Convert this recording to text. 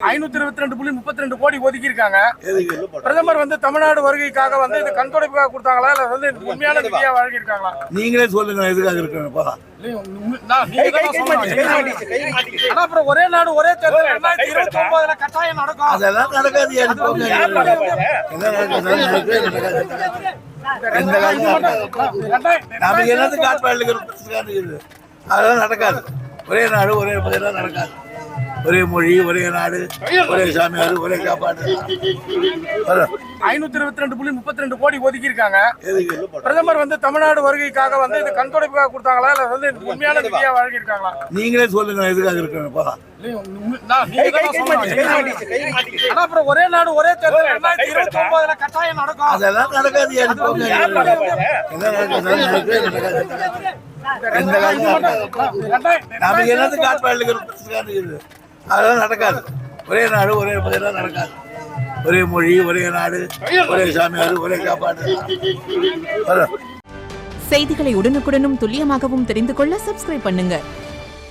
522.32 கோடி ஒதுக்கி இருக்காங்க. பிரதமர் வந்து தமிழ்நாடு வருகைக்காக வந்து இது கண் துடைப்புக்காக கொடுத்தாங்களா இல்ல வந்து உண்மையான நிதியா வழங்கி இருக்காங்களா? நீங்களே சொல்லுங்க எதுக்காக இருக்கணும். அப்புறம் ஒரே நாடு ஒரே தேர்தல் 2029 கட்டாயம் நடக்கும். அதெல்லாம் நடக்காது. நமக்கு என்னது காட்பாடு அதெல்லாம் நடக்காது. ஒரே நாடு ஒரே பதிலாம் நடக்காது. ஒரே மொழி ஒரே நாடு ஒரே சாமியார் ஒரே காப்பாடு. 522.32 கோடி ஒதுக்கி இருக்காங்க. பிரதமர் வந்து தமிழ்நாடு வருகைக்காக வந்து இது கண் துடைப்புக்காக கொடுத்தாங்களா இல்ல வந்து உண்மையான நிதியா வழங்கி இருக்காங்களா? நீங்களே சொல்லுங்க எதுக்காக இருக்கணும். அப்புறம் ஒரே நாடு ஒரே தேர்தல் 2029 கட்டாயம் நடக்கும். அதெல்லாம் நடக்காது. நமக்கு என்னது காட்பாடு அதெல்லாம் நடக்காது. ஒரே நாடு ஒரே பதிலாம் நடக்காது. ஒரே மொழி ஒரே நாடு ஒரே சாமியார் ஒரே காப்பாடு. செய்திகளை உடனுக்குடனும் துல்லியமாகவும் தெரிந்து கொள்ள சப்ஸ்கிரைப் பண்ணுங்க.